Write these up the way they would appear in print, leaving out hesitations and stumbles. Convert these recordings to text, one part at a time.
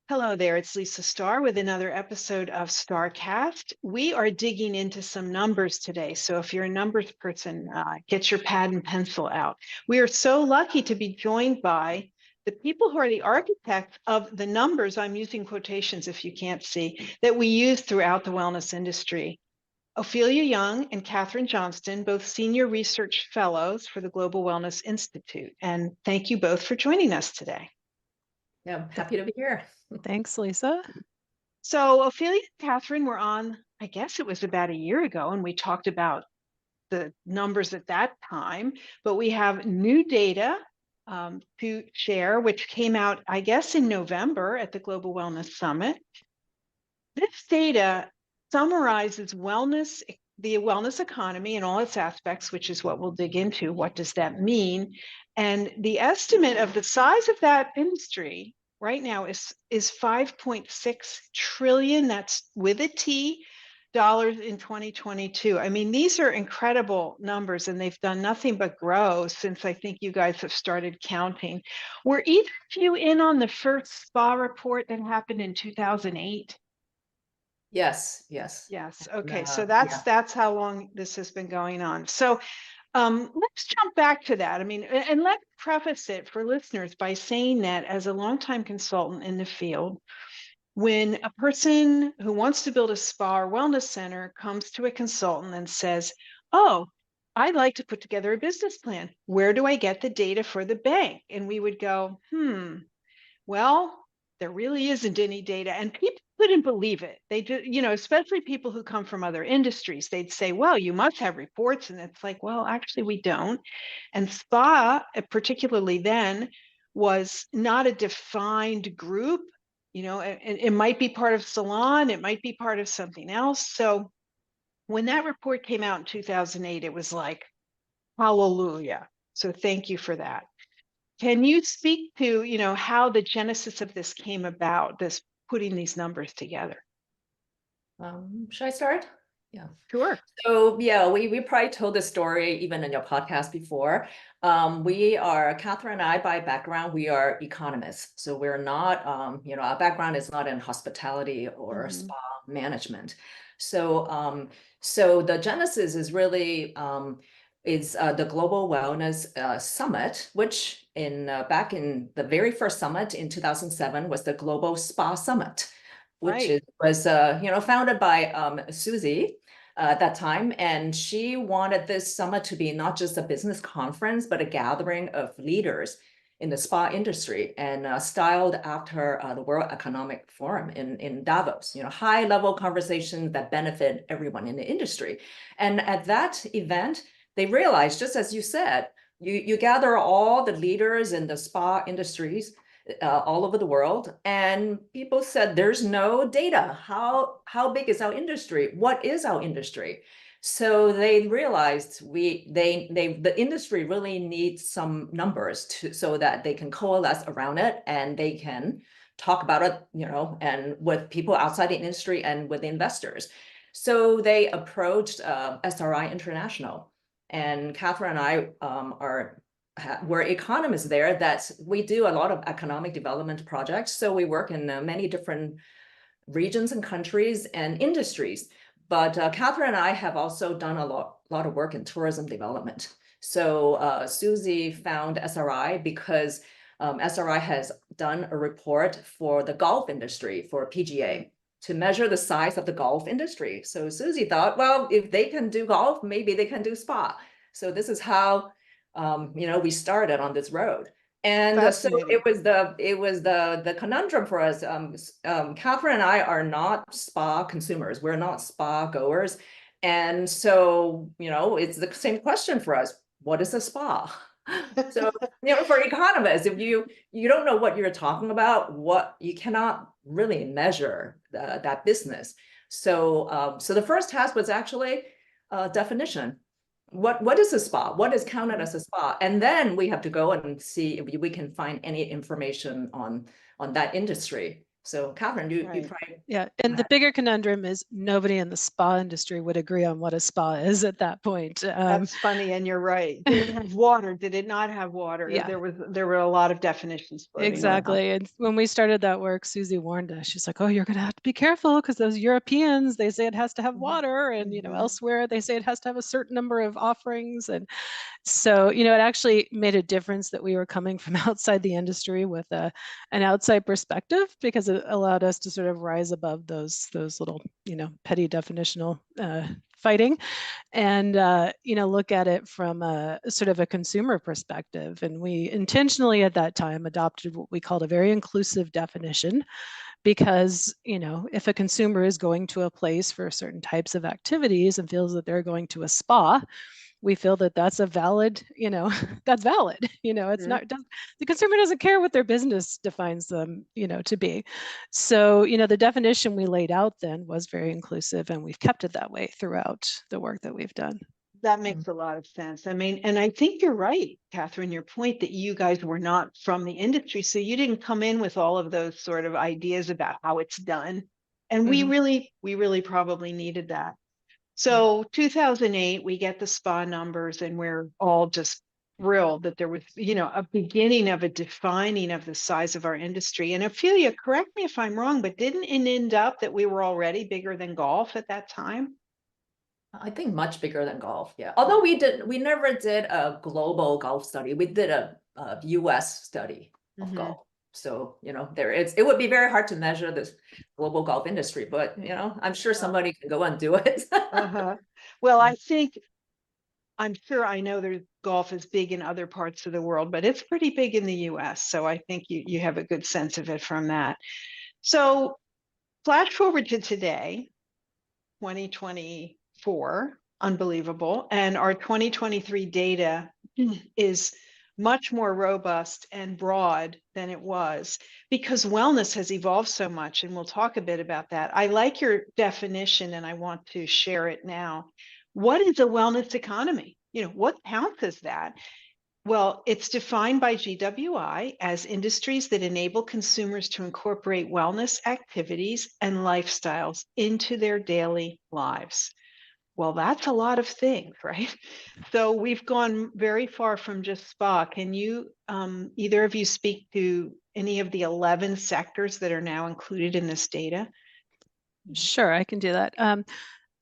Hello there, it's Lisa Starr with another episode of StarrCast. We are digging into some numbers today, so if you're a numbers person, get your pad and pencil out. We are so lucky to be joined by the people who are the architects of the numbers, I'm using quotations if you can't see, that we use throughout the wellness industry. Ophelia Yeung and Katherine Johnston, both senior research fellows for the Global Wellness Institute. And thank you both for joining us today. Yeah, I'm happy to be here. Thanks, Lisa. So Ophelia and Katherine were on, I guess it was about a year ago, and we talked about the numbers at that time, but we have new data to share, which came out, I guess, in November at the Global Wellness Summit. This data summarizes wellness, the wellness economy and all its aspects, which is what we'll dig into. What does that mean? And the estimate of the size of that industry right now is 5.6 trillion, that's with a T, dollars in 2022. I mean, these are incredible numbers, and they've done nothing but grow since I think you guys have started counting. Were either of you in on the first SPA report that happened in 2008? Yes. Yes. Okay. And, So yeah. that's how long this has been going on. So let's jump back to that. I mean, and let's preface it for listeners by saying that as a longtime consultant in the field, when a person who wants to build a spa or wellness center comes to a consultant and says, "Oh, I'd like to put together a business plan. Where do I get the data for the bank?" And we would go, well, there really isn't any data, and people couldn't believe it. They do, especially people who come from other industries. They'd say, well, you must have reports. And it's like, well, actually, we don't. And SPA, particularly then, was not a defined group. It might be part of salon, it might be part of something else. So when that report came out in 2008, it was like, hallelujah. So thank you for that. Can you speak to, how the genesis of this came about, this putting these numbers together? Should I start? Yeah. Sure. So yeah, we probably told this story even in your podcast before. Katherine and I, by background, we are economists. So we're not, our background is not in hospitality or spa management. So the genesis is really the Global Wellness Summit, which back in the very first summit in 2007 was the Global Spa Summit, which Right. was founded by Susie at that time. And she wanted this summit to be not just a business conference, but a gathering of leaders in the spa industry, and styled after the World Economic Forum in Davos, high level conversations that benefit everyone in the industry. And at that event, they realized, just as you said, you gather all the leaders in the spa industries all over the world, and people said there's no data. How big is our industry? What is our industry? So they realized the industry really needs some numbers so that they can coalesce around it and they can talk about it, and with people outside the industry and with investors. So they approached SRI International, and Katherine and I we're economists there, that we do a lot of economic development projects. So we work in many different regions and countries and industries. But Katherine and I have also done a lot of work in tourism development. So Susie found SRI because SRI has done a report for the golf industry, for PGA, to measure the size of the golf industry. So Susie thought, well, if they can do golf, maybe they can do spa. So this is how we started on this road. And so it was the conundrum for us. Katherine and I are not spa consumers. We're not spa goers. And so, it's the same question for us. What is a spa? So, for economists, if you don't know what you're talking about, you cannot really measure that business. So the first task was actually definition. What is a spa? What is counted as a spa? And then we have to go and see if we can find any information on that industry. So Catherine, you Right. probably. Yeah, and the bigger conundrum is nobody in the spa industry would agree on what a spa is at that point. That's funny, and you're right. Did it have water? Did it not have water? Yeah. There were a lot of definitions floating around. Exactly. And when we started that work, Susie warned us. She's like, "Oh, you're going to have to be careful because those Europeans, they say it has to have water, and elsewhere they say it has to have a certain number of offerings." And so, it actually made a difference that we were coming from outside the industry with an outside perspective, because it allowed us to sort of rise above those little, petty definitional fighting, and look at it from a sort of a consumer perspective. And we intentionally at that time adopted what we called a very inclusive definition, because if a consumer is going to a place for certain types of activities and feels that they're going to a spa, we feel that that's a valid, that's valid. It's not, the consumer doesn't care what their business defines them, to be. So, the definition we laid out then was very inclusive, and we've kept it that way throughout the work that we've done. That makes a lot of sense. I mean, and I think you're right, Katherine, your point that you guys were not from the industry, so you didn't come in with all of those sort of ideas about how it's done. And we really probably needed that. So 2008, we get the spa numbers, and we're all just thrilled that there was, a beginning of a defining of the size of our industry. And Ophelia, correct me if I'm wrong, but didn't it end up that we were already bigger than golf at that time? I think much bigger than golf. Yeah. Although we never did a global golf study. We did a US study of golf. So, it would be very hard to measure this global golf industry, but, I'm sure somebody can go and do it. Well, I'm sure I know there's golf is big in other parts of the world, but it's pretty big in the US. So I think you have a good sense of it from that. So flash forward to today, 2024, unbelievable. And our 2023 data is much more robust and broad than it was, because wellness has evolved so much. And we'll talk a bit about that. I like your definition, and I want to share it now. What is a wellness economy? What counts as that? Well, it's defined by GWI as industries that enable consumers to incorporate wellness activities and lifestyles into their daily lives. Well, that's a lot of things, right? So we've gone very far from just spa. Can you, either of you, speak to any of the 11 sectors that are now included in this data? Sure, I can do that.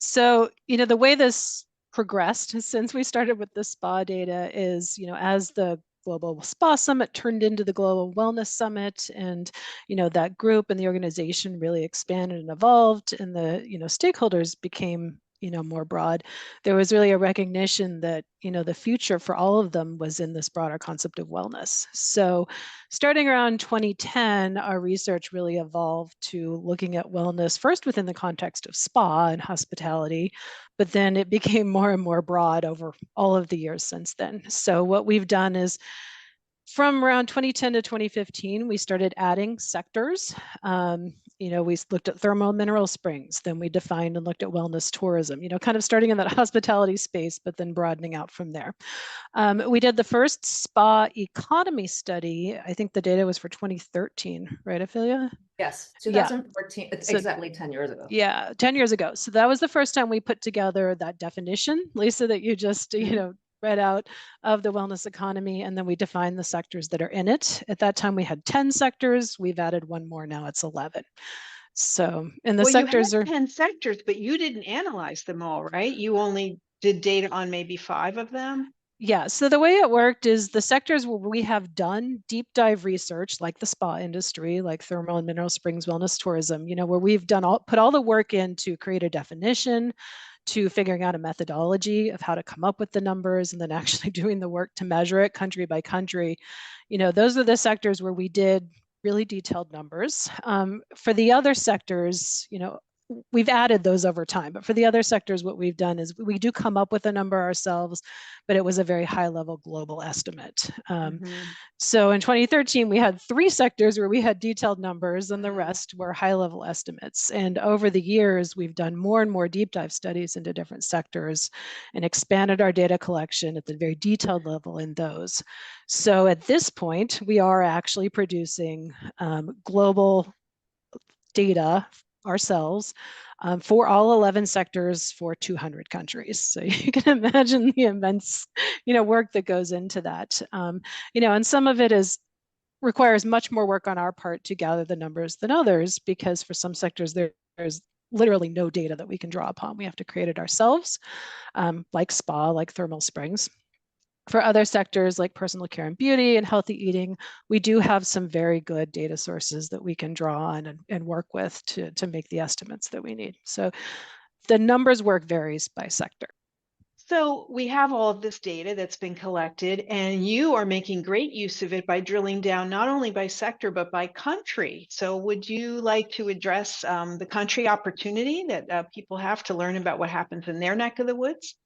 So, the way this progressed since we started with the spa data is, as the Global Spa Summit turned into the Global Wellness Summit, and, that group and the organization really expanded and evolved, and the, stakeholders became, more broad, there was really a recognition that, the future for all of them was in this broader concept of wellness. So starting around 2010, our research really evolved to looking at wellness first within the context of spa and hospitality, but then it became more and more broad over all of the years since then. So what we've done is, from around 2010 to 2015, we started adding sectors. We looked at thermal mineral springs, then we defined and looked at wellness tourism, kind of starting in that hospitality space, but then broadening out from there. We did the first spa economy study. I think the data was for 2013, right, Ophelia? Yes, 2014, it's So, exactly 10 years ago. Yeah, 10 years ago. So that was the first time we put together that definition, Lisa, that you just, read out, of the wellness economy, and then we defined the sectors that are in it. At that time, we had 10 sectors. We've added one more now. It's 11. So, and the sectors you had 10 sectors, but you didn't analyze them all, right? You only did data on maybe 5 of them. Yeah. So the way it worked is the sectors where we have done deep dive research, like the spa industry, like thermal and mineral springs, wellness tourism, where we've put all the work in to create a definition, to figuring out a methodology of how to come up with the numbers, and then actually doing the work to measure it country by country. Those are the sectors where we did really detailed numbers. For the other sectors, we've added those over time, but for the other sectors, what we've done is we do come up with a number ourselves, but it was a very high level global estimate. So in 2013, we had 3 sectors where we had detailed numbers, and the rest were high level estimates. And over the years, we've done more and more deep dive studies into different sectors and expanded our data collection at the very detailed level in those. So at this point, we are actually producing global data ourselves for all 11 sectors for 200 countries. So you can imagine the immense, work that goes into that. And some of it requires much more work on our part to gather the numbers than others, because for some sectors there's literally no data that we can draw upon. We have to create it ourselves, like spa, like thermal springs. For other sectors like personal care and beauty and healthy eating, we do have some very good data sources that we can draw on and work with to make the estimates that we need. So the numbers work varies by sector. So we have all of this data that's been collected, and you are making great use of it by drilling down not only by sector, but by country. So would you like to address the country opportunity that people have to learn about what happens in their neck of the woods?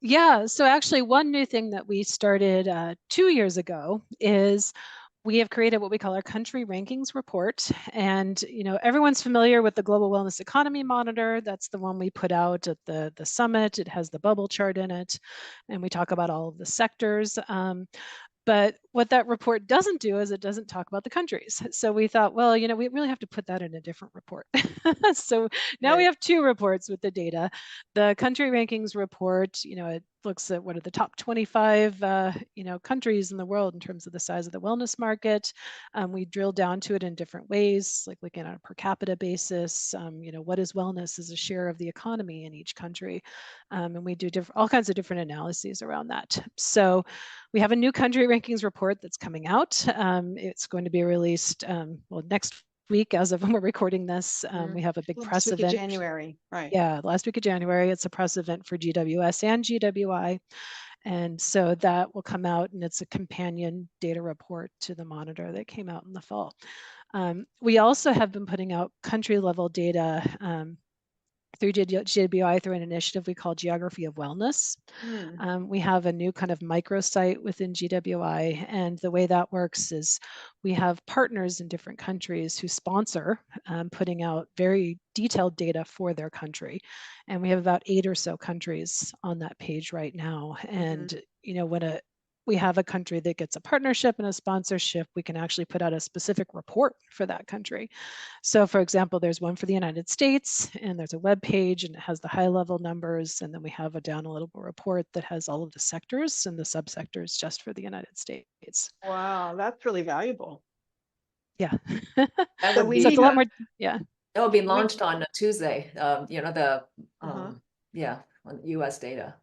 Yeah, so actually one new thing that we started 2 years ago is we have created what we call our country rankings report. And, everyone's familiar with the Global Wellness Economy Monitor. That's the one we put out at the summit. It has the bubble chart in it, and we talk about all of the sectors. But what that report doesn't do is it doesn't talk about the countries. So we thought, well, we really have to put that in a different report. So now we have 2 reports with the data. The country rankings report, it looks at what are the top 25, countries in the world in terms of the size of the wellness market. We drill down to it in different ways, like looking at a per capita basis. What is wellness as a share of the economy in each country? And we do all kinds of different analyses around that. So we have a new country rankings report that's coming out. It's going to be released, next week as of when we're recording this. We have a big press event. January, right? Yeah, last week of January. It's a press event for GWS and GWI. And so that will come out, and it's a companion data report to the monitor that came out in the fall. We also have been putting out country level data through GWI through an initiative we call Geography of Wellness. We have a new kind of microsite within GWI, and the way that works is we have partners in different countries who sponsor putting out very detailed data for their country. And we have about 8 or so countries on that page right now. And, when we have a country that gets a partnership and a sponsorship, we can actually put out a specific report for that country. So for example, there's one for the United States, and there's a web page, and it has the high level numbers. And then we have a downloadable report that has all of the sectors and the subsectors just for the United States. Wow, that's really valuable. Yeah. That So would we be, So it's a lot more, yeah. It will be launched on Tuesday, on US data.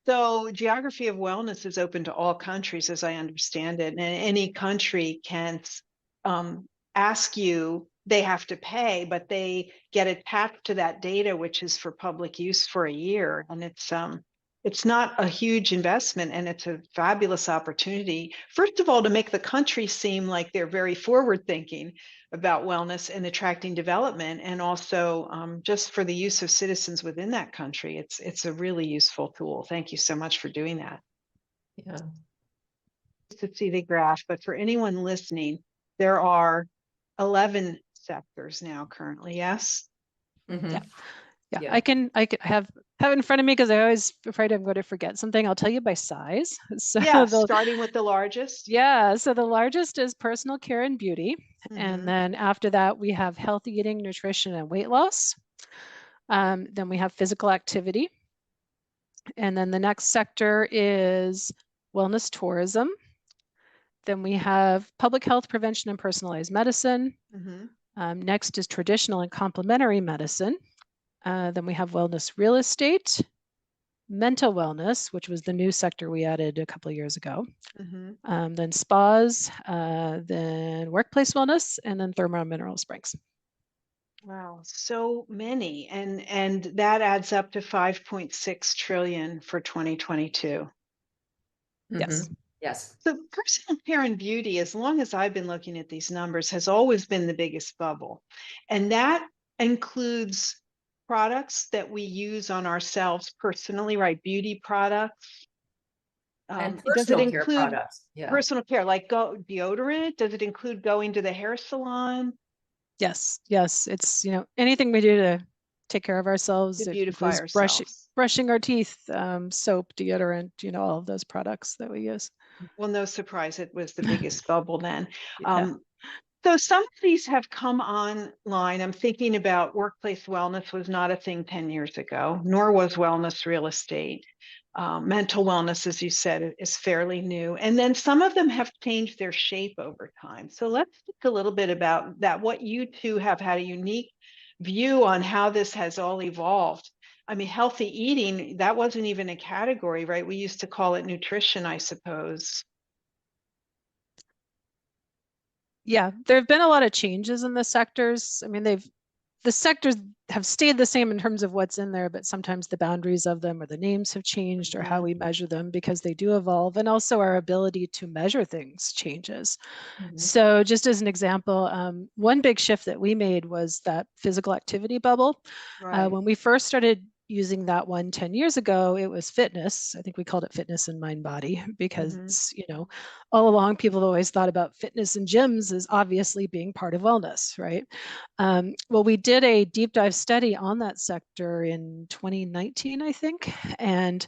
So Geography of Wellness is open to all countries, as I understand it, and any country can ask you. They have to pay, but they get attached to that data, which is for public use for a year, and it's not a huge investment, and it's a fabulous opportunity. First of all, to make the country seem like they're very forward-thinking about wellness and attracting development, and also just for the use of citizens within that country. It's a really useful tool. Thank you so much for doing that. Yeah. To see the graph, but for anyone listening, there are 11 sectors now currently. Yes. Mm-hmm. Yeah. I can have it in front of me because I always afraid I'm going to forget something. I'll tell you by size. So starting with the largest. Yeah. So the largest is personal care and beauty. And then after that, we have healthy eating, nutrition, and weight loss. Then we have physical activity. And then the next sector is wellness tourism. Then we have public health, prevention, and personalized medicine. Next is traditional and complementary medicine. Then we have wellness real estate, mental wellness, which was the new sector we added a couple of years ago. Then spas, then workplace wellness, and then thermal mineral springs. Wow, so many, and that adds up to 5.6 trillion for 2022. Yes. Yes. So personal care and beauty, as long as I've been looking at these numbers, has always been the biggest bubble. And that includes products that we use on ourselves personally, right? Beauty products. And does it personal care include products? Yeah. personal care, like deodorant? Does it include going to the hair salon? Yes. It's, anything we do to take care of ourselves. To It beautify includes ourselves. brushing our teeth, soap, deodorant, all of those products that we use. Well, no surprise, it was the biggest bubble then. Yeah. So some of these have come online. I'm thinking about workplace wellness was not a thing 10 years ago, nor was wellness real estate. Mental wellness, as you said, is fairly new. And then some of them have changed their shape over time. So let's talk a little bit about that, what you two have had a unique view on how this has all evolved. I mean, healthy eating, that wasn't even a category, right? We used to call it nutrition, I suppose. Yeah, there have been a lot of changes in the sectors. I mean, the sectors have stayed the same in terms of what's in there, but sometimes the boundaries of them or the names have changed or how we measure them because they do evolve. And also our ability to measure things changes. So just as an example, one big shift that we made was that physical activity bubble. Right. When we first started using that one 10 years ago, it was fitness. I think we called it fitness and mind body because, you know, all along people have always thought about fitness and gyms as obviously being part of wellness, right? Well, we did a deep dive study on that sector in 2019, I think. And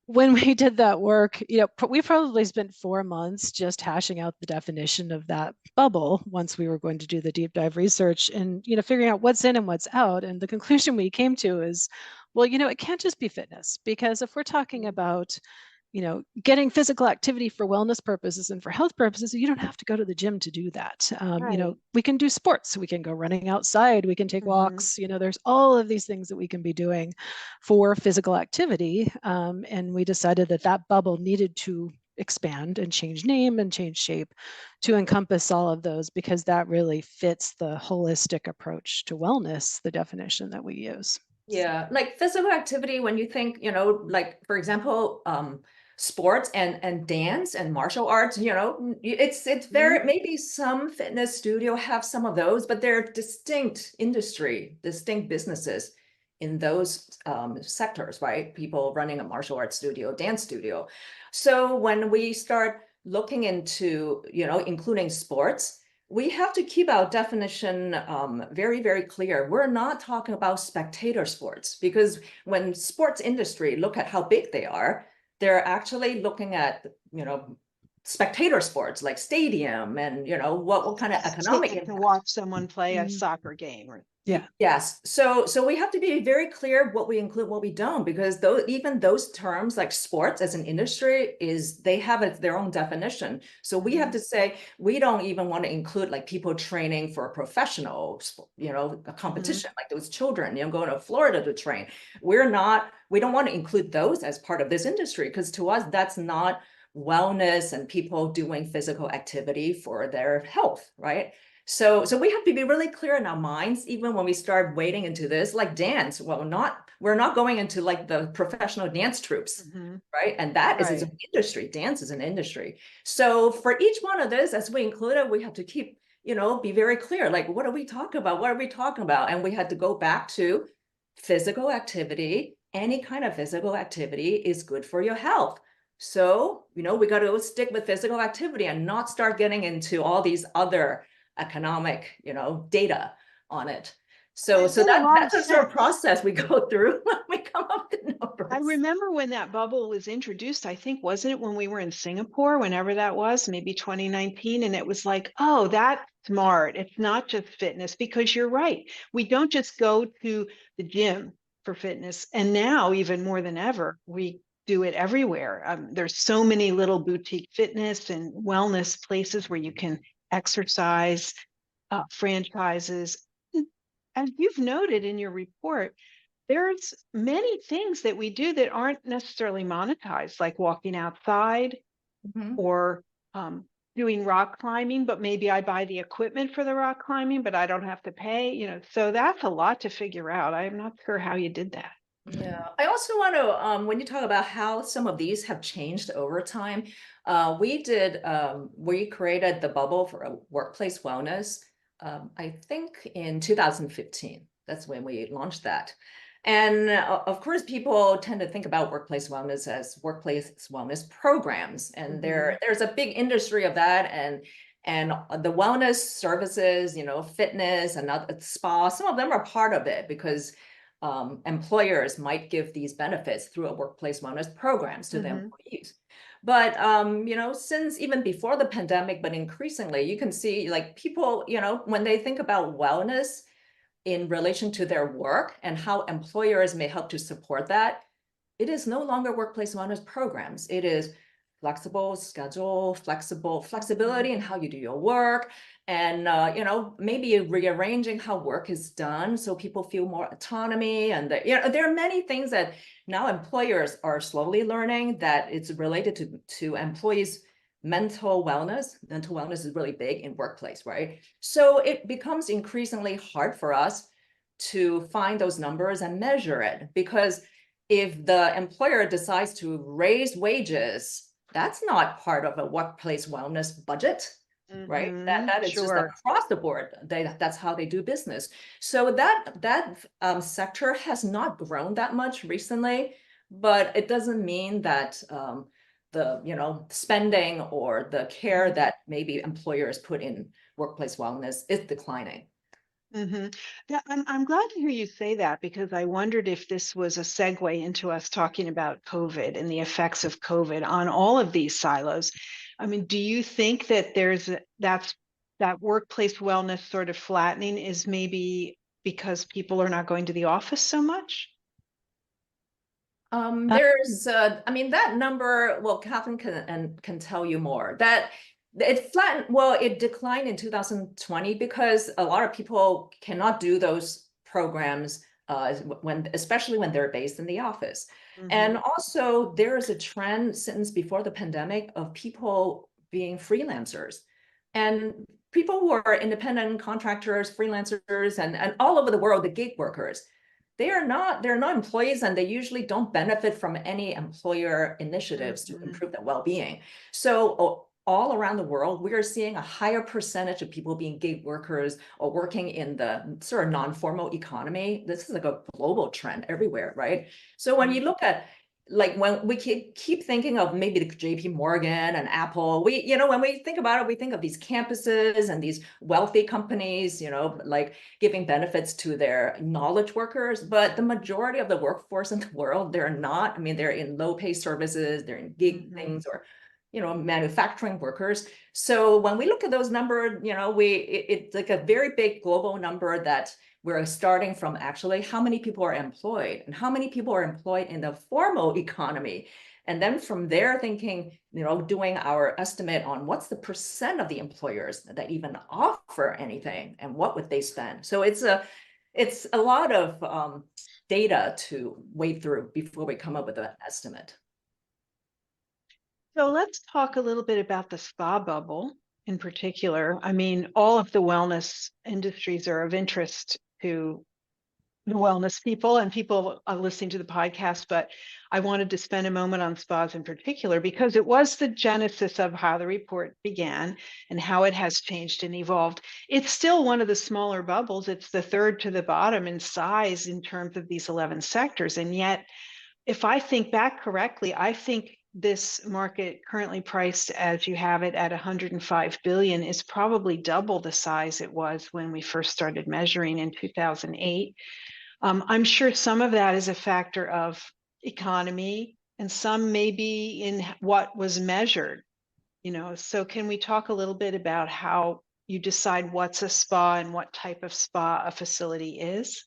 when we did that work, you know, we probably spent 4 months just hashing out the definition of that bubble once we were going to do the deep dive research and, you know, figuring out what's in and what's out. And the conclusion we came to is, well, you know, it can't just be fitness, because if we're talking about, you know, getting physical activity for wellness purposes and for health purposes, you don't have to go to the gym to do that. You know, we can do sports, we can go running outside, we can take walks, you know, there's all of these things that we can be doing for physical activity. And we decided that that bubble needed to expand and change name and change shape to encompass all of those, because that really fits the holistic approach to wellness, the definition that we use. Yeah, like physical activity, when you think, you know, like for example, sports and dance and martial arts, you know, it's very, maybe some fitness studio have some of those, but they're distinct industry, distinct businesses in those sectors, right? People running a martial arts studio, dance studio. So when we start looking into, you know, including sports, we have to keep our definition very, very clear. We're not talking about spectator sports, because when sports industry look at how big they are, they're actually looking at, you know, spectator sports like stadium and, you know, what kind of economic to impact. watch someone play a soccer game. Or Yes. So we have to be very clear what we include, what we don't, because even those terms like sports as an industry they have their own definition. So we have to say, we don't even want to include like people training for a professional, you know, a competition, like those children, you know, going to Florida to train. We don't want to include those as part of this industry, because to us, that's not wellness and people doing physical activity for their health, right? So we have to be really clear in our minds, even when we start wading into this, like dance. Well, we're not going into like the professional dance troops, right? And that is an industry. Dance is an industry. So for each one of this, as we include it, we have to keep, you know, be very clear. Like, what are we talking about? What are we talking about? And we had to go back to physical activity. Any kind of physical activity is good for your health. So, you know, we got to stick with physical activity and not start getting into all these other economic, you know, data on it. So that's a sort of process we go through when we come up with numbers. I remember when that bubble was introduced, I think, wasn't it when we were in Singapore, whenever that was, maybe 2019, and it was like, oh, that's smart. It's not just fitness, because you're right. We don't just go to the gym for fitness. And now, even more than ever, we do it everywhere. There's so many little boutique fitness and wellness places where you can exercise, franchises. As you've noted in your report, there's many things that we do that aren't necessarily monetized, like walking outside or doing rock climbing, but maybe I buy the equipment for the rock climbing, but I don't have to pay, you know, so that's a lot to figure out. I'm not sure how you did that. Yeah, I also want to, when you talk about how some of these have changed over time, we created the bubble for workplace wellness, I think in 2015. That's when we launched that. And of course, people tend to think about workplace wellness as workplace wellness programs. And there's a big industry of that. And the wellness services, you know, fitness and spa, some of them are part of it, because employers might give these benefits through a workplace wellness programs to the employees. But since even before the pandemic, but increasingly, you can see like people, when they think about wellness in relation to their work and how employers may help to support that, it is no longer workplace wellness programs. It is flexible schedule, flexibility in how you do your work, and maybe rearranging how work is done so people feel more autonomy. And there are many things that now employers are slowly learning that it's related to employees' mental wellness. Mental wellness is really big in workplace, right? So it becomes increasingly hard for us to find those numbers and measure it, because if the employer decides to raise wages, that's not part of a workplace wellness budget, right? That is just Sure. across the board. That's how they do business. So that sector has not grown that much recently, but it doesn't mean that the spending or the care that maybe employers put in workplace wellness is declining. Yeah, I'm glad to hear you say that, because I wondered if this was a segue into us talking about COVID and the effects of COVID on all of these silos. I mean, do you think that that workplace wellness sort of flattening is maybe because people are not going to the office so much? There's, that number, well, Katherine can tell you more. That it flattened, well, it declined in 2020 because a lot of people cannot do those programs especially when they're based in the office. And also there is a trend since before the pandemic of people being freelancers, and people who are independent contractors, freelancers, and all over the world, the gig workers. They're not employees, and they usually don't benefit from any employer initiatives to improve their well-being. So all around the world, we are seeing a higher percentage of people being gig workers or working in the sort of non-formal economy. This is like a global trend everywhere, right? So when you look at, like, when we keep thinking of maybe the JP Morgan and Apple, when we think about it, we think of these campuses and these wealthy companies, like giving benefits to their knowledge workers. But the majority of the workforce in the world, they're not. I mean, they're in low pay services, they're in gig things, or manufacturing workers. So when we look at those numbers, it's like a very big global number that we're starting from actually how many people are employed and how many people are employed in the formal economy. And then from there thinking, doing our estimate on what's the percent of the employers that even offer anything and what would they spend. So it's a lot of data to wade through before we come up with an estimate. So let's talk a little bit about the spa bubble in particular. I mean, all of the wellness industries are of interest to the wellness people and people listening to the podcast, but I wanted to spend a moment on spas in particular because it was the genesis of how the report began and how it has changed and evolved. It's still one of the smaller bubbles. It's the third to the bottom in size in terms of these 11 sectors. And yet, if I think back correctly, I think this market currently priced as you have it at 105 billion is probably double the size it was when we first started measuring in 2008. I'm sure some of that is a factor of economy, and some may be in what was measured. So can we talk a little bit about how you decide what's a spa and what type of spa a facility is?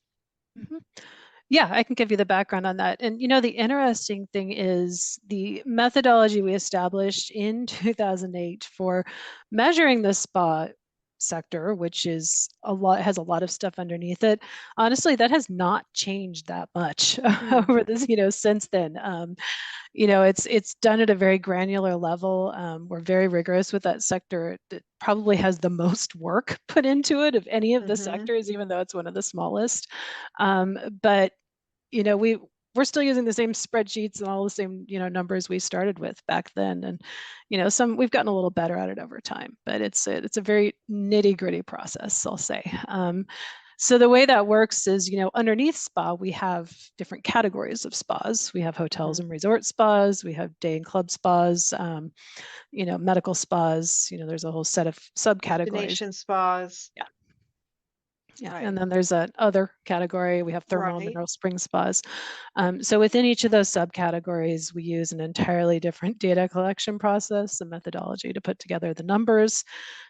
Yeah, I can give you the background on that. And the interesting thing is the methodology we established in 2008 for measuring the spa sector, which is has a lot of stuff underneath it. Honestly, that has not changed that much over this, since then. It's done at a very granular level. We're very rigorous with that sector. It probably has the most work put into it of any of the sectors, even though it's one of the smallest. But we're still using the same spreadsheets and all the same numbers we started with back then, and we've gotten a little better at it over time, but it's a very nitty-gritty process, I'll say. So the way that works is, underneath spa, we have different categories of spas. We have hotels and resort spas, we have day and club spas, medical spas. There's a whole set of subcategories. Destination spas. Yeah. Yeah, Right. and then there's a other category. We have thermal and Right. mineral spring spas. So within each of those subcategories, we use an entirely different data collection process and methodology to put together the numbers.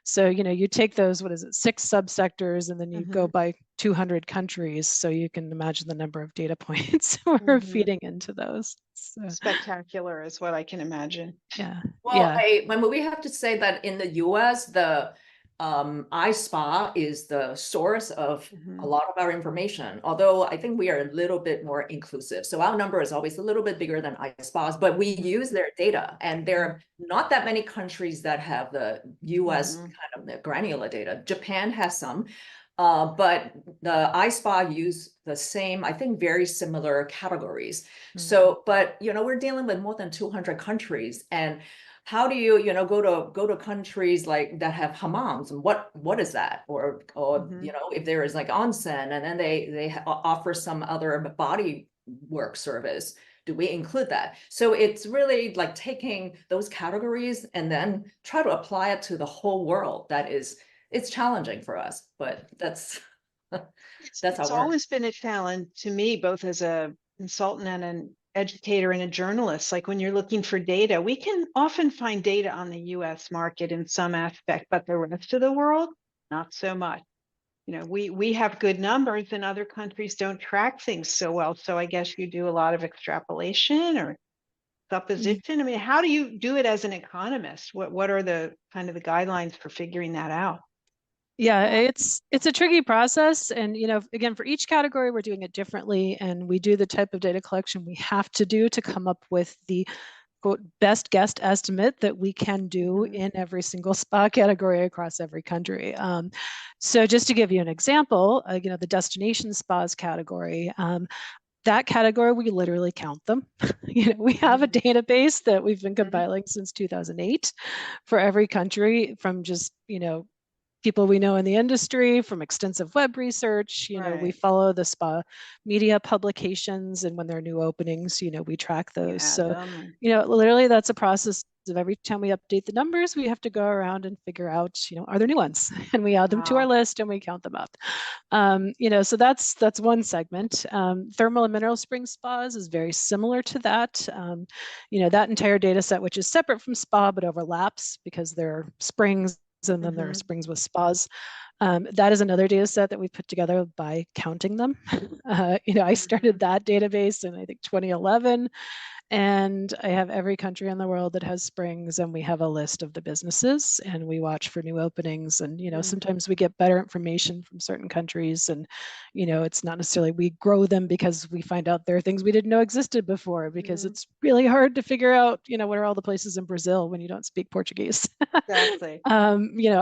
So, you take those, 6 subsectors, and then you go Mhm. by 200 countries. So you can imagine the number of data points we're Mhm. feeding into those. So, Spectacular is what I can imagine. yeah. Well, Yeah. we have to say that in the US, the iSpa is the source of a Mhm. lot of our information, although I think we are a little bit more inclusive. So our number is always a little bit bigger than iSpas, but we use their data, and there are not that many countries that have the US Mhm. kind of the granular data. Japan has some, but the iSpa use the same, I think, very similar categories. So, but we're dealing with more than 200 countries, and how do you go to countries like that have hammams, and what is that? Or Mhm. if there is like onsen, and then they offer some other body work service, do we include that? So it's really like taking those categories and then try to apply it to the whole world. It's challenging for us, but that's that's how It's it works. always been a challenge to me, both as a consultant and an educator and a journalist. Like when you're looking for data, we can often find data on the US market in some aspect, but the rest of the world, not so much. We have good numbers and other countries don't track things so well. So I guess you do a lot of extrapolation or supposition. I mean, how do you do it as an economist? What are the kind of the guidelines for figuring that out? Yeah, it's a tricky process. And, again, for each category, we're doing it differently. And we do the type of data collection we have to do to come up with the quote best guess estimate that we can do Mhm. in every single spa category across every country. So just to give you an example, the destination spas category, that category, we literally count them. We have a database that we've been compiling since 2008 for every country, from just, people we know in the industry, from extensive web research. We Right. follow the spa media publications, and when there are new openings, we track You those. add So, them. literally that's a process of every time we update the numbers, we have to go around and figure out, are there new ones? And we add them to our Wow. list and we count them up. So that's one segment. Thermal and mineral spring spas is very similar to that. That entire data set, which is separate from spa but overlaps because there are springs and then there are Mhm. springs with spas. That is another data set that we put together by counting them. I started that database in, I think, 2011. And I have every country in the world that has springs, and we have a list of the businesses, and we watch for new openings. And, sometimes we get better information from certain countries, and, it's not necessarily we grow them because we find out there are things we didn't know existed before, because it's really hard to figure out, what are all the places in Brazil when you don't speak Portuguese. Exactly.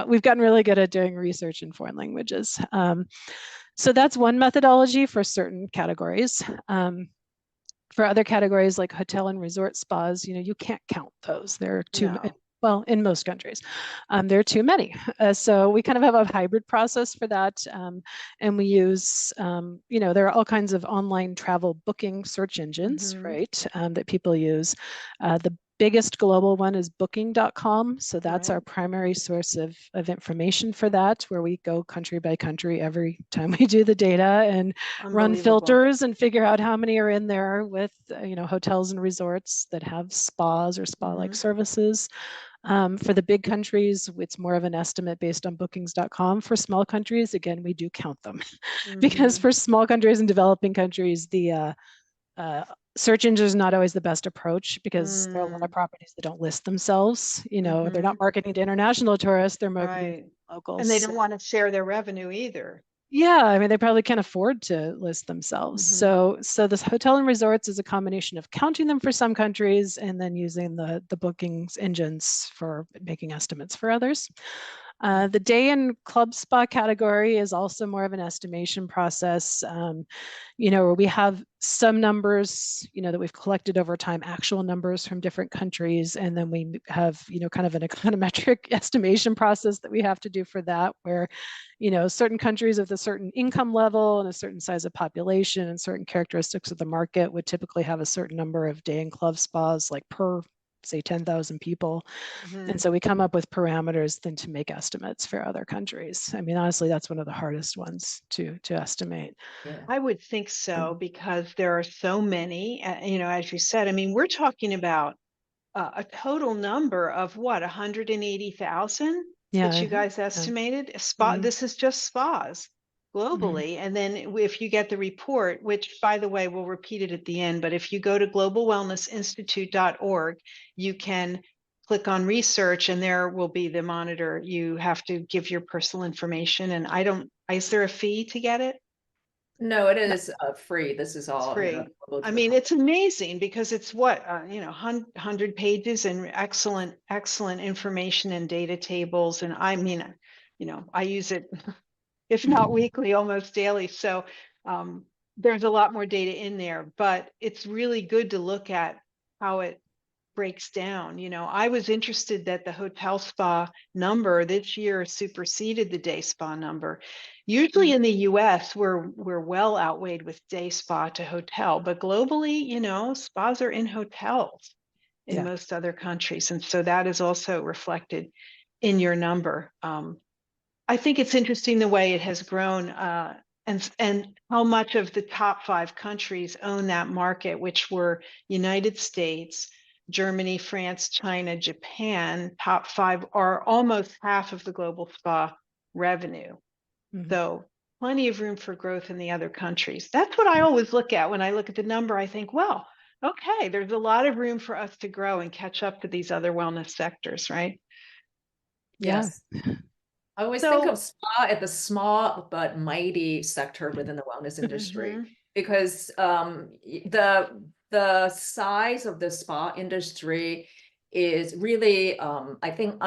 We've gotten really good at doing research in foreign languages. So that's one methodology for certain categories. For other categories like hotel and resort spas, you can't count those. There are too many. No. Well, in most countries, there are too many. So we kind of have a hybrid process for that. And we use, there are all kinds of online travel booking search engines, Mhm. right, that people use. The biggest global one is booking.com. So that's our Right. primary source of information for that, where we go country by country every time we do the data and run Unbelievable. filters and figure out how many are in there with, hotels and resorts that have spas or spa-like services. For the big countries, it's more of an estimate based on bookings.com. For small countries, again, we do count them because Mhm. for small countries and developing countries, the search engine is not always the best approach, because there are a lot of properties that don't list themselves. They're not marketing to international tourists, they're marketing to Right. And they locals. don't want to share their revenue either. Yeah, I mean, they probably can't afford to list themselves. So this hotel and resorts is a combination of counting them for some countries and then using the bookings engines for making estimates for others. The day and club spa category is also more of an estimation process, where we have some numbers, that we've collected over time, actual numbers from different countries. And then we have, kind of an econometric estimation process that we have to do for that, where, certain countries with a certain income level and a certain size of population and certain characteristics of the market would typically have a certain number of day and club spas, like per say 10,000 people. Mhm. And so we come up with parameters then to make estimates for other countries. I mean, honestly, that's one of the hardest ones to estimate. Yeah. I would think so, because there are so many, as you said. I mean, we're talking about a total number of what, 180,000 Yeah. that you guys estimated? This is just spas globally. And then if you get the report, which by the way, we'll repeat it at the end, but if you go to globalwellnessinstitute.org, you can click on research and there will be the monitor. You have to give your personal information, and is there a fee to get it? No, it is free. This is all Free. go to I the mean, it's amazing because it's what, 100 pages and excellent information and data tables. And I mean, I use it, if not weekly, almost daily. So there's a lot more data in there, but it's really good to look at how it breaks down. I was interested that the hotel spa number this year superseded the day spa number. Usually in the US, we're well outweighed with day spa to hotel, but globally, spas are in hotels in most other countries. And so that is also reflected in your number. I think it's interesting the way it has grown, and how much of the top 5 countries own that market, which were United States, Germany, France, China, Japan. Top 5 are almost half of the global spa revenue. So plenty of room for growth in the other countries. That's what I always look at when I look at the number. I think, well, okay, there's a lot of room for us to grow and catch up to these other wellness sectors, right? Yes. I always think of spa as the small but mighty sector within the wellness industry, because the size of the spa industry is really, I think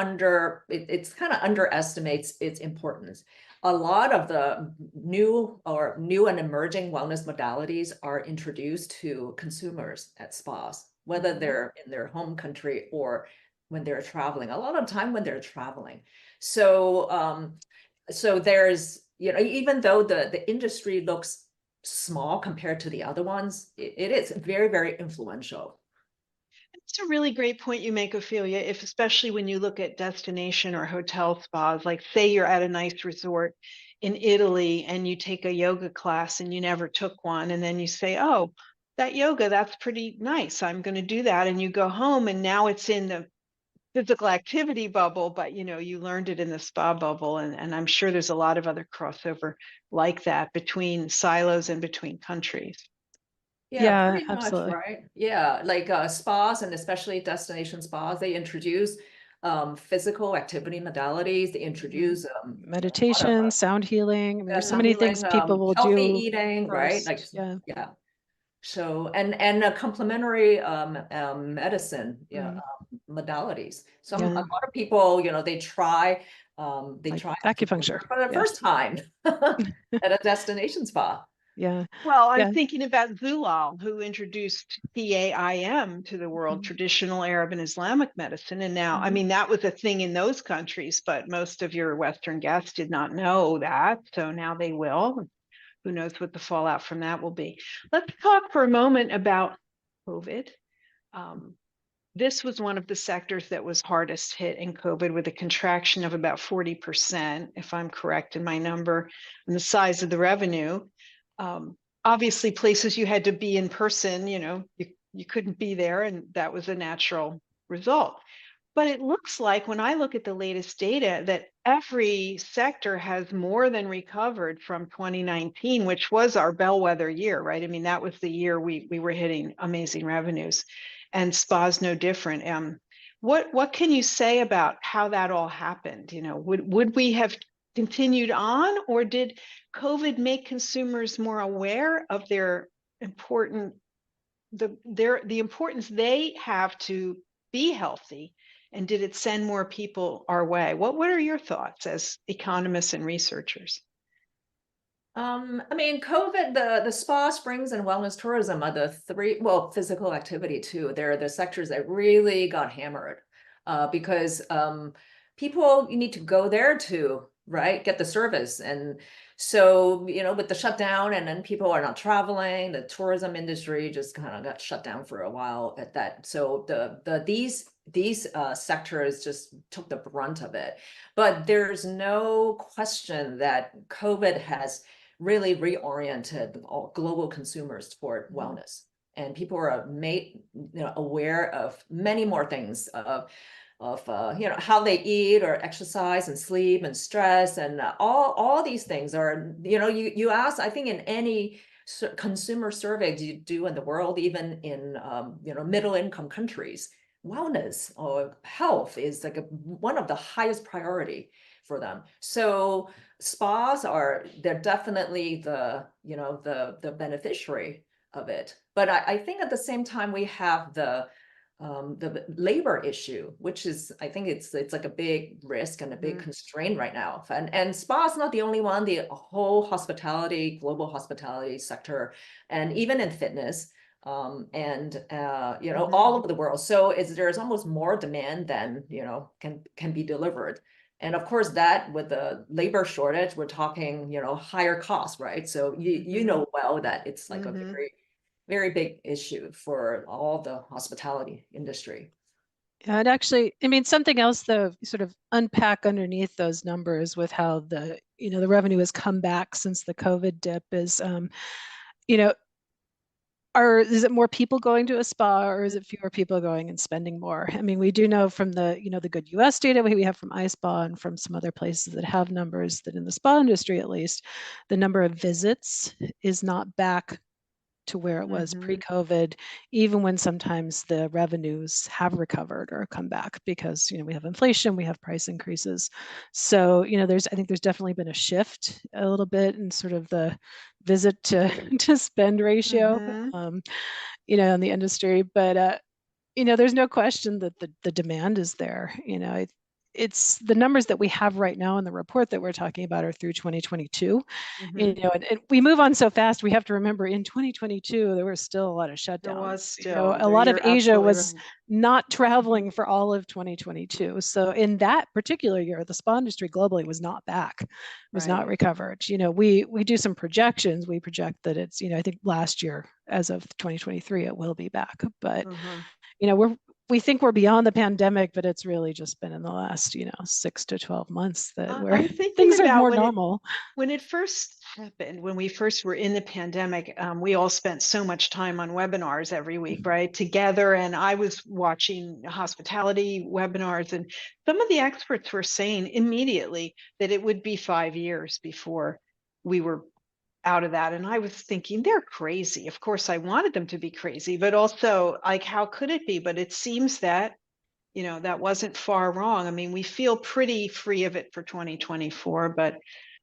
it's kind of underestimates its importance. A lot of the new and emerging wellness modalities are introduced to consumers at spas, whether they're in their home country or when they're traveling. A lot of time when they're traveling. So there's, even though the industry looks small compared to the other ones, it is very, very influential. It's a really great point you make, Ophelia, especially when you look at destination or hotel spas. Like, say you're at a nice resort in Italy and you take a yoga class and you never took one, and then you say, oh, that yoga, that's pretty nice, I'm going to do that. And you go home and now it's in the physical activity bubble, but you learned it in the spa bubble. And I'm sure there's a lot of other crossover like that between silos and between countries. Yeah, pretty absolutely. much, right? Yeah, like spas, and especially destination spas, they introduce physical activity modalities. They introduce meditation, sound healing. I mean, there's so many things people will healthy do. eating, right? Like, yeah. So and a complementary medicine modalities. A lot of people, they try acupuncture for the first time at a destination spa. Yeah. Well, I'm thinking about Zulal, who introduced TAIM to the world, traditional Arab and Islamic medicine. And now, I mean, that was a thing in those countries, but most of your Western guests did not know that. So now they will. Who knows what the fallout from that will be. Let's talk for a moment about COVID. This was one of the sectors that was hardest hit in COVID, with a contraction of about 40%, if I'm correct in my number, and the size of the revenue. Obviously, places you had to be in person, you couldn't be there, and that was a natural result. But it looks like, when I look at the latest data, that every sector has more than recovered from 2019, which was our bellwether year, right? I mean, that was the year we were hitting amazing revenues, and spas no different. What can you say about how that all happened? Would we have continued on, or did COVID make consumers more aware of the importance they have to be healthy? And did it send more people our way? What are your thoughts as economists and researchers? I mean, COVID, the spa, springs, and wellness tourism are the three, physical activity too. They're the sectors that really got hammered because people, you need to go there to right, get the service. And so, with the shutdown, and then people are not traveling, the tourism industry just kind of got shut down for a while at that. So these sectors just took the brunt of it. But there's no question that COVID has really reoriented all global consumers toward wellness. And people are made aware of many more things of how they eat or exercise and sleep and stress, and all these things are, you ask, I think, in any consumer survey you do in the world, even in middle income countries, wellness or health is like one of the highest priority for them. So spas they're definitely the beneficiary of it. But I think at the same time we have the labor issue, which is, I think it's like a big risk and a big constraint right now. And spa is not the only one, the whole global hospitality sector, and even in fitness, all over the world. So there's almost more demand than, can be delivered. And of course, that with the labor shortage, we're talking, higher costs, right? So you know well that it's like a very, very big issue for all the hospitality industry. Yeah, and actually, I mean, something else though, sort of unpack underneath those numbers with how the revenue has come back since the COVID dip is, is it more people going to a spa, or is it fewer people going and spending more? I mean, we do know from the, the good US data we have from iSpa and from some other places that have numbers that in the spa industry, at least, the number of visits is not back to where it was pre-COVID, even when sometimes the revenues have recovered or come back because, we have inflation, we have price increases. So, I think there's definitely been a shift a little bit in sort of the visit to spend ratio, in the industry. But, there's no question that the demand is there. It's the numbers that we have right now in the report that we're talking about are through 2022. And we move on so fast. We have to remember in 2022 there was still a lot of shutdowns. There was still a lot of Asia was right. not traveling for all of 2022. So in that particular year, the spa industry globally was not back, was not recovered. We do some projections. We project that it's, I think last year, as of 2023, it will be back. But we think we're beyond the pandemic, but it's really just been in the last, 6 to 12 months that where things are more normal. When it first happened, when we first were in the pandemic, we all spent so much time on webinars every week, right, together. And I was watching hospitality webinars, and some of the experts were saying immediately that it would be 5 years before we were out of that. And I was thinking, they're crazy. Of course, I wanted them to be crazy, but also, like, how could it be? But it seems that, that wasn't far wrong. I mean, we feel pretty free of it for 2024, but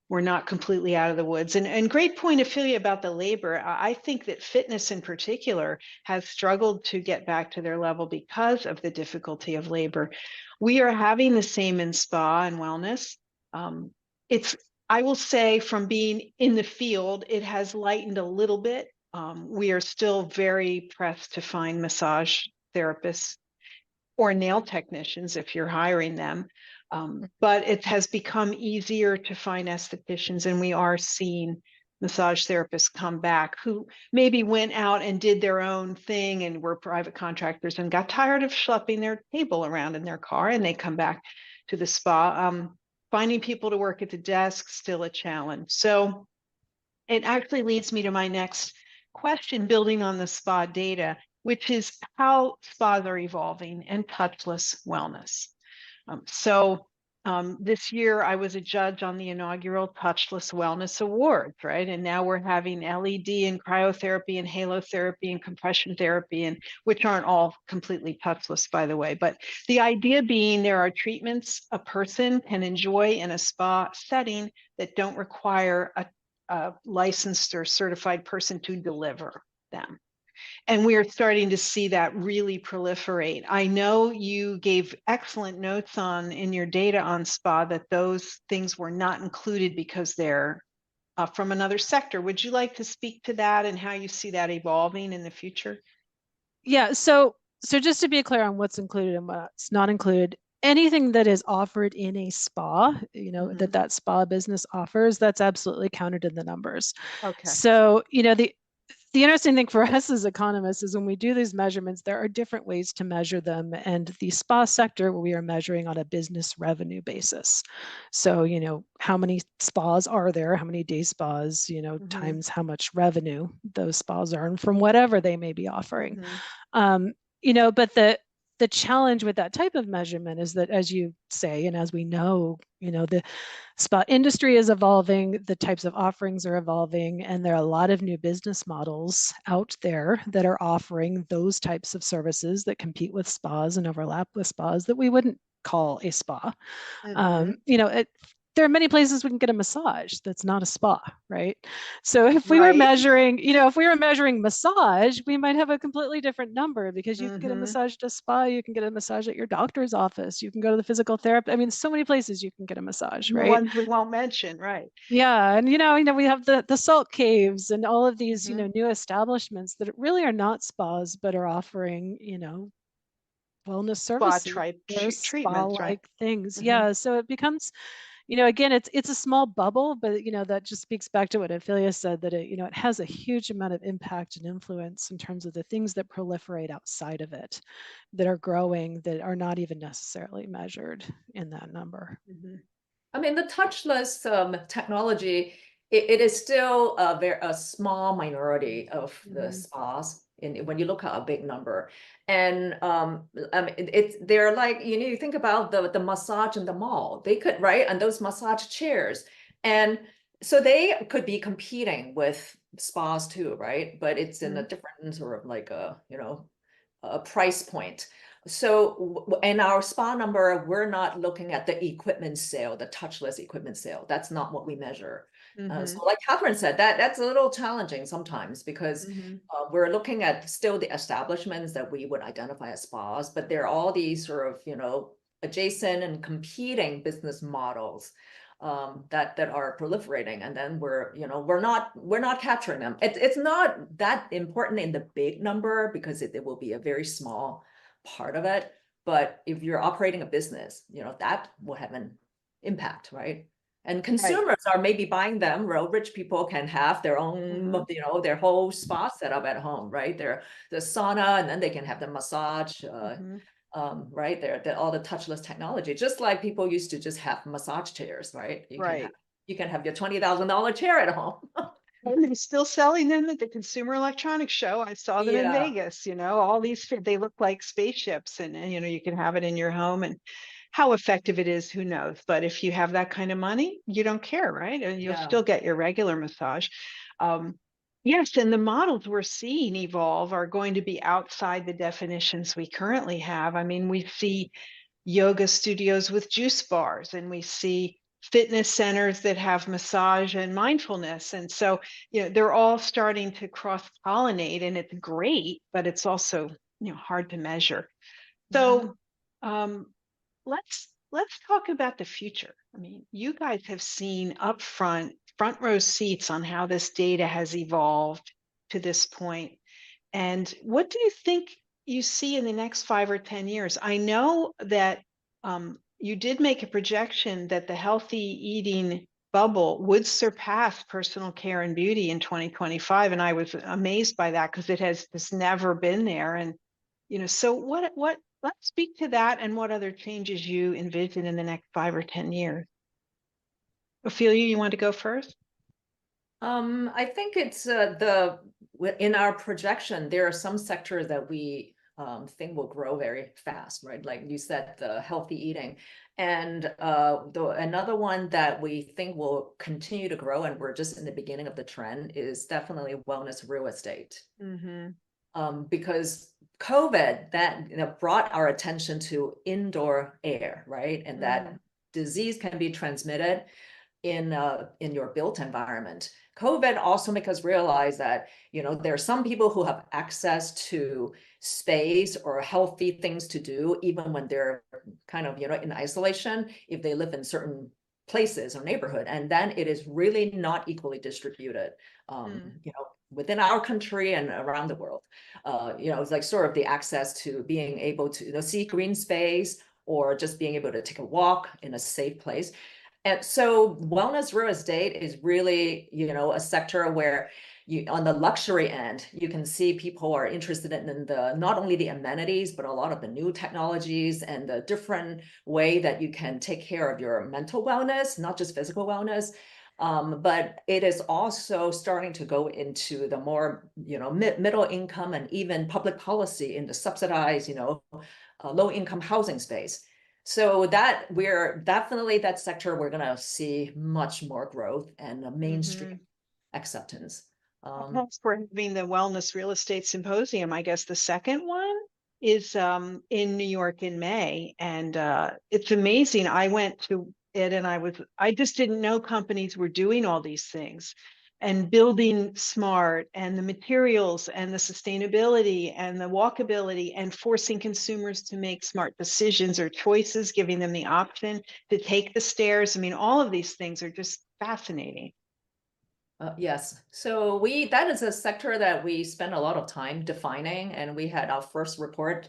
we're not completely out of the woods. And great point, Ophelia, about the labor. I think that fitness in particular has struggled to get back to their level because of the difficulty of labor. We are having the same in spa and wellness. I will say, from being in the field, it has lightened a little bit. We are still very pressed to find massage therapists or nail technicians if you're hiring them. But it has become easier to find estheticians, and we are seeing massage therapists come back who maybe went out and did their own thing and were private contractors and got tired of schlepping their table around in their car, and they come back to the spa. Finding people to work at the desk, still a challenge. So it actually leads me to my next question, building on the spa data, which is how spas are evolving and touchless wellness. This year I was a judge on the inaugural Touchless Wellness Awards, right? And now we're having LED and cryotherapy and halotherapy and compression therapy, and which aren't all completely touchless, by the way. But the idea being there are treatments a person can enjoy in a spa setting that don't require a licensed or certified person to deliver them. And we are starting to see that really proliferate. I know you gave excellent notes in your data on spa that those things were not included because they're from another sector. Would you like to speak to that and how you see that evolving in the future? Yeah, so just to be clear on what's included and what's not included, anything that is offered in a spa, you know, Mhm. that spa business offers, that's absolutely counted in the numbers. Okay. So, you know, the interesting thing for us as economists is when we do these measurements, there are different ways to measure them. And the spa sector, we are measuring on a business revenue basis. So, you know, how many spas are there? How many day spas, you know, Mhm. times how much revenue those spas earn from whatever they may be offering. Mhm. You know, but the challenge with that type of measurement is that, as you say, and as we know, you know, the spa industry is evolving, the types of offerings are evolving, and there are a lot of new business models out there that are offering those types of services that compete with spas and overlap with spas that we wouldn't call a spa. Mhm. You know, there are many places we can get a massage that's not a spa, right? So if we were Right. measuring, you know, if we were measuring massage, we might have a completely different number, because you can get a Mhm. massage at a spa, you can get a massage at your doctor's office, you can go to the physical therapist. I mean, so many places you can get a massage, The right? ones we won't mention, right? Yeah, and you know, we have the salt caves and all of these, you Mhm. know, new establishments that really are not spas, but are offering, you know, wellness Spa services or treatments, right? spa-like things. Mhm. Yeah, so it becomes, you know, again, it's a small bubble, but you know, that just speaks back to what Ophelia said, that it, you know, it has a huge amount of impact and influence in terms of the things that proliferate outside of it, that are growing, that are not even necessarily measured in that number. Mhm. I mean, the touchless technology, it is still a small minority of the Mhm. spas when you look at a big number. And I mean, it's they're like, you know, you think about the massage in the mall, they could, right? And those massage chairs. And so they could be competing with spas too, right? But it's in a Mhm. different sort of like a price point. So in our spa number, we're not looking at the equipment sale, the touchless equipment sale. That's not what we measure. So Mhm. like Katherine said, that's a little challenging sometimes, because Mhm. we're looking at still the establishments that we would identify as spas, but there are all these sort of, you know, adjacent and competing business models that are proliferating, and then we're not capturing them. It's not that important in the big number, because it will be a very small part of it. But if you're operating a business, you know, that will have an impact, right? And Right. consumers are maybe buying them. Well, rich people can have their own, Mhm. you know, their whole spa set up at home, right? The sauna, and then they can have the massage. Mhm. Right there, that all the touchless technology, just like people used to just have massage chairs, right? Right. You can have your $20,000 chair at home. And they're still selling them at the Consumer Electronics Show. I saw them in Yeah, Vegas, you know, all these, they look like spaceships, and, you know, you can have it in your home, and how effective it is, who knows? But if you have that kind of money, you don't care, right? And you'll yeah, still get your regular massage. Um, yes, and the models we're seeing evolve are going to be outside the definitions we currently have. I mean, we see yoga studios with juice bars, and we see fitness centers that have massage and mindfulness. And so, you know, they're all starting to cross pollinate, and it's great, but it's also, you know, hard to measure. mhm, So let's talk about the future. I mean, you guys have seen upfront front row seats on how this data has evolved to this point. And what do you think you see in the next 5 or 10 years? I know that you did make a projection that the healthy eating bubble would surpass personal care and beauty in 2025, and I was amazed by that, because it has just never been there. And you know, so what? Let's speak to that, and what other changes you envision in the next 5 or 10 years. Ophelia, you want to go first? I think it's in our projection, there are some sectors that we think will grow very fast, right? Like you said, the healthy eating. And another one that we think will continue to grow, and we're just in the beginning of the trend, is definitely wellness real estate. Mm-hmm. Because COVID, that, you know, brought our attention to indoor air, right? And Mm-hmm. that disease can be transmitted in your built environment. COVID also make us realize that, you know, there are some people who have access to space or healthy things to do, even when they're kind of, you know, in isolation, if they live in certain places or neighborhood, and then it is really not equally distributed, you know, within our country and around the world. You know, it's like sort of the access to being able to, you know, see green space, or just being able to take a walk in a safe place. And so wellness real estate is really, a sector where you, on the luxury end, you can see people are interested in the not only the amenities, but a lot of the new technologies and the different way that you can take care of your mental wellness, not just physical wellness. But it is also starting to go into the more, middle income and even public policy in the subsidized, low income housing space. So that we're definitely that sector, we're going to see much more growth and a mainstream acceptance. Thanks for having the Wellness Real Estate Symposium. I guess the second one is in New York in May, and it's amazing. I went to it, and I just didn't know companies were doing all these things and building smart, and the materials and the sustainability and the walkability, and forcing consumers to make smart decisions or choices, giving them the option to take the stairs. I mean, all of these things are just fascinating. Yes, so that is a sector that we spend a lot of time defining, and we had our first report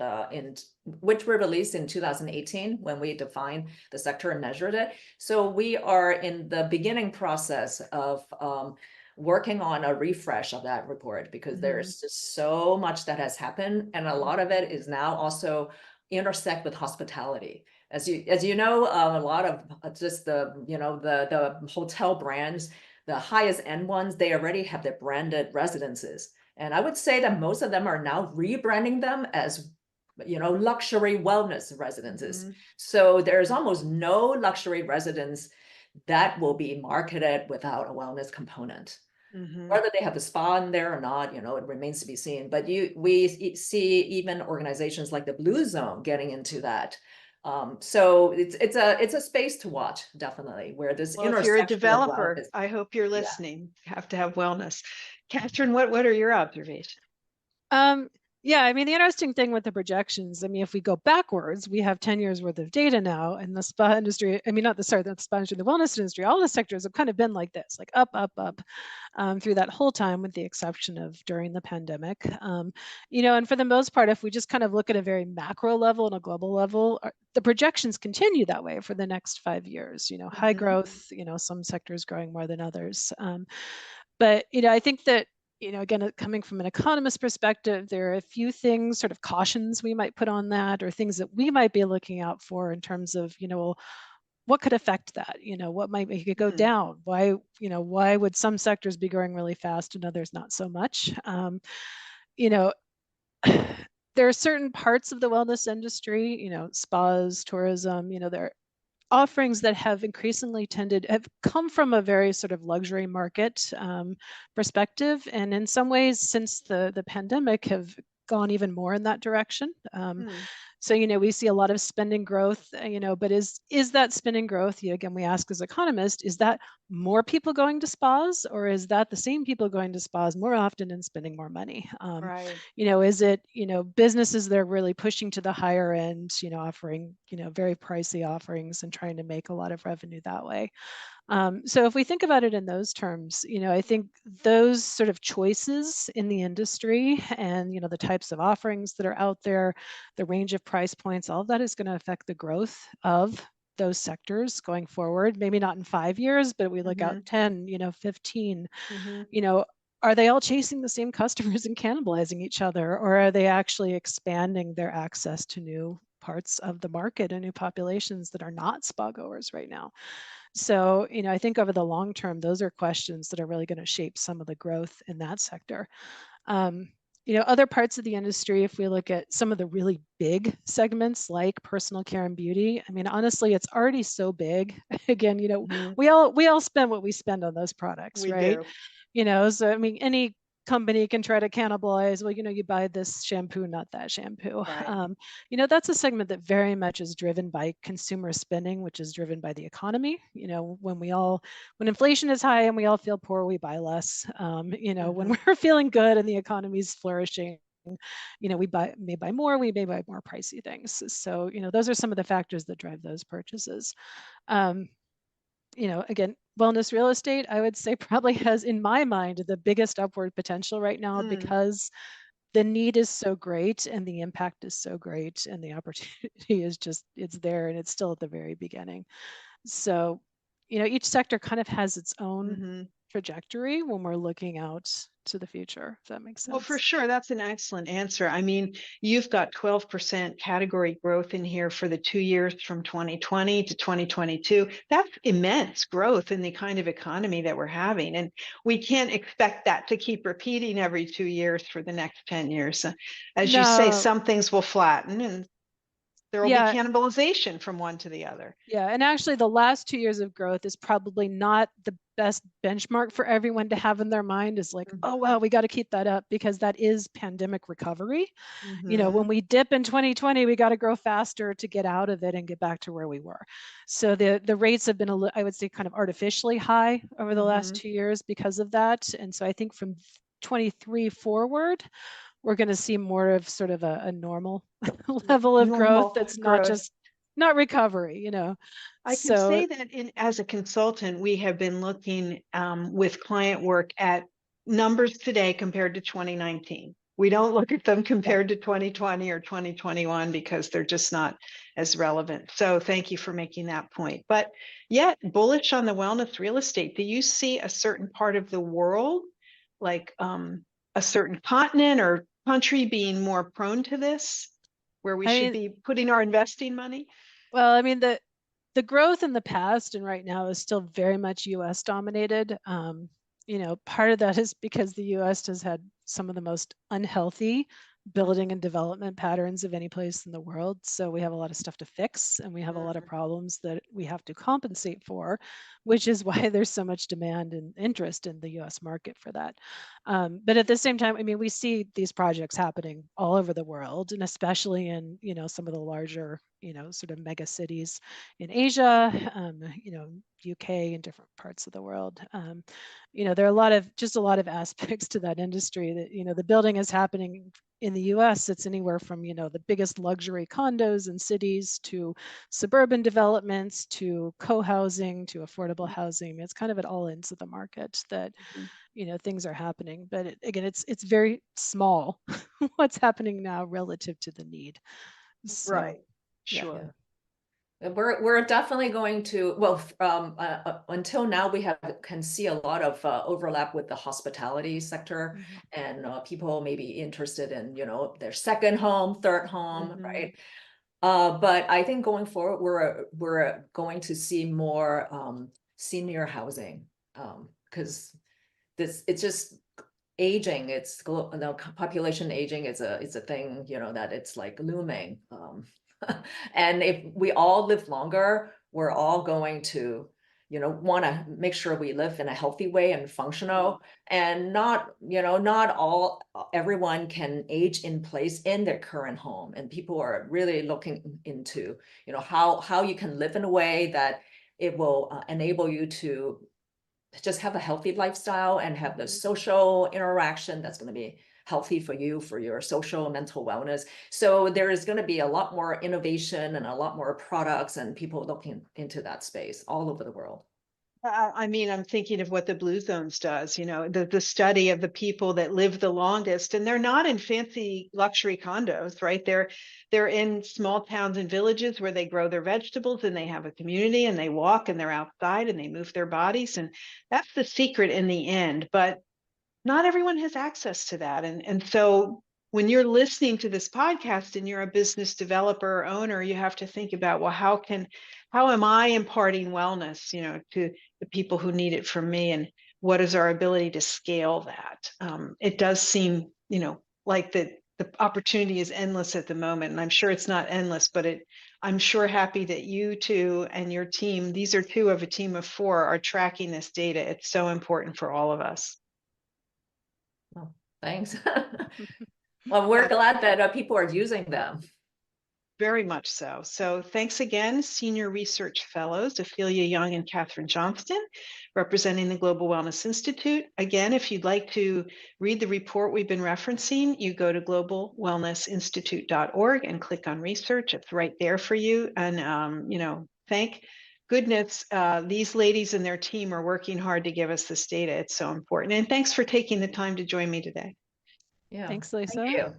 which were released in 2018 when we defined the sector and measured it. So we are in the beginning process of working on a refresh of that report, because there's just so much that has happened, and a lot of it is now also intersect with hospitality. As you know, a lot of just the hotel brands, the highest end ones, they already have their branded residences. And I would say that most of them are now rebranding them as, luxury wellness residences. So there's almost no luxury residence that will be marketed without a wellness component. Whether they have the spa in there or not, it remains to be seen. But we see even organizations like the Blue Zone getting into that. So it's a space to watch, definitely, where this Well, if you're a intersection of developer, wellness. I hope you're listening. You have to have wellness. Katherine, what are your observations? Yeah, I mean, the interesting thing with the projections, I mean, if we go backwards, we have 10 years worth of data now, and the spa industry, I mean, not the spa industry, the wellness industry, all the sectors have kind of been like this, like up, through that whole time, with the exception of during the pandemic. And for the most part, if we just kind of look at a very macro level and a global level, the projections continue that way for the next 5 years, high growth, some sectors growing more than others. But, I think that, again, coming from an economist perspective, there are a few things, sort of cautions we might put on that, or things that we might be looking out for in terms of, what could affect that? What might make it go down? Why would some sectors be growing really fast and others not so much? There are certain parts of the wellness industry, spas, tourism, there are offerings that have increasingly have come from a very sort of luxury market perspective, and in some ways since the pandemic have gone even more in that direction. So, we see a lot of spending growth, but is that spending growth, again, we ask as economists, is that more people going to spas, or is that the same people going to spas more often and spending more money? Right. Is it, businesses that are really pushing to the higher end, offering, very pricey offerings and trying to make a lot of revenue that way? So if we think about it in those terms, I think those sort of choices in the industry and, the types of offerings that are out there, the range of price points, all of that is going to affect the growth of those sectors going forward. Maybe not in 5 years, but we look out 10, 15, are they all chasing the same customers and cannibalizing each other, or are they actually expanding their access to new parts of the market and new populations that are not spa goers right now? So, I think over the long term, those are questions that are really going to shape some of the growth in that sector. Other parts of the industry, if we look at some of the really big segments like personal care and beauty, I mean, honestly, it's already so big. Again, we all spend what we spend on those products, We right? do. So I mean, any company can try to cannibalize, well, you buy this shampoo, not that shampoo. Right. That's a segment that very much is driven by consumer spending, which is driven by the economy. When inflation is high and we all feel poor, we buy less. When we're feeling good and the economy's flourishing, we may buy more, we may buy more pricey things. So, those are some of the factors that drive those purchases. Again, wellness real estate, I would say, probably has, in my mind, the biggest upward potential right now, because the need is so great and the impact is so great and the opportunity is just, it's there and it's still at the very beginning. So, each sector kind of has its own Mhm. trajectory when we're looking out to the future, if that makes sense. Well, for sure, that's an excellent answer. I mean, you've got 12% category growth in here for the 2 years from 2020 to 2022. That's immense growth in the kind of economy that we're having. And we can't expect that to keep repeating every 2 years for the next 10 years. As you say, No, some things will flatten and there will be yeah, cannibalization from one to the other. yeah. And actually, the last 2 years of growth is probably not the best benchmark for everyone to have in their mind, is like, oh, well, we got to keep that up because that is pandemic recovery. When Mhm. we dip in 2020, we got to grow faster to get out of it and get back to where we were. So the rates have been, I would say, kind of artificially high over the last Mhm. 2 years because of that. And so I think from 23 forward, we're going to see more of sort of a normal level of growth Normal that's growth. not recovery, I can So say that as a consultant, we have been looking with client work at numbers today compared to 2019. We don't look at them compared to 2020 or 2021 because they're just not as relevant. So thank you for making that point. But yet, bullish on the wellness real estate. Do you see a certain part of the world, like a certain continent or country, being more prone to this, where we I should mean, be putting our investing money? well, I mean, the growth in the past and right now is still very much US dominated. Part of that is because the US has had some of the most unhealthy building and development patterns of any place in the world. So we have a lot of stuff to fix and we have a lot of problems that we have to compensate for, which is why there's so much demand and interest in the US market for that. But at the same time, I mean, we see these projects happening all over the world, and especially in, some of the larger, sort of mega cities in Asia, UK and different parts of the world. There are a lot of aspects to that industry that, the building is happening in the US. It's anywhere from, the biggest luxury condos in cities to suburban developments to co-housing to affordable housing. It's kind of at all ends of the market that, things are happening. But again, it's very small what's happening now relative to the need. So, Right. yeah. Sure. We're definitely going to, well, until now, we can see a lot of overlap with the hospitality sector, and people may be interested in, their second home, third home, right? But I think going forward, we're going to see more senior housing, because it's just aging. Population aging is a thing, that it's like looming. And if we all live longer, we're all going to, want to make sure we live in a healthy way and functional, and not everyone can age in place in their current home. And people are really looking into, how you can live in a way that it will enable you to just have a healthy lifestyle and have the social interaction that's going to be healthy for you, for your social and mental wellness. So there is going to be a lot more innovation and a lot more products and people looking into that space all over the world. I mean, I'm thinking of what the Blue Zones does, the study of the people that live the longest, and they're not in fancy luxury condos, right? They're in small towns and villages where they grow their vegetables and they have a community and they walk and they're outside and they move their bodies. And that's the secret in the end. But not everyone has access to that. And so when you're listening to this podcast and you're a business developer or owner, you have to think about, well, how am I imparting wellness, to the people who need it from me? And what is our ability to scale that? It does seem, like the opportunity is endless at the moment. And I'm sure it's not endless, but I'm sure happy that you two and your team, these are two of a team of 4, are tracking this data. It's so important for all of us. Oh, thanks. Well, we're glad that people are using them. Very much so. So thanks again, Senior Research Fellows, Ophelia Yeung and Katherine Johnston, representing the Global Wellness Institute. Again, if you'd like to read the report we've been referencing, you go to globalwellnessinstitute.org and click on research. It's right there for you. And, thank goodness these ladies and their team are working hard to give us this data. It's so important. And thanks for taking the time to join me today. Yeah. Thanks, Lisa. Thank you.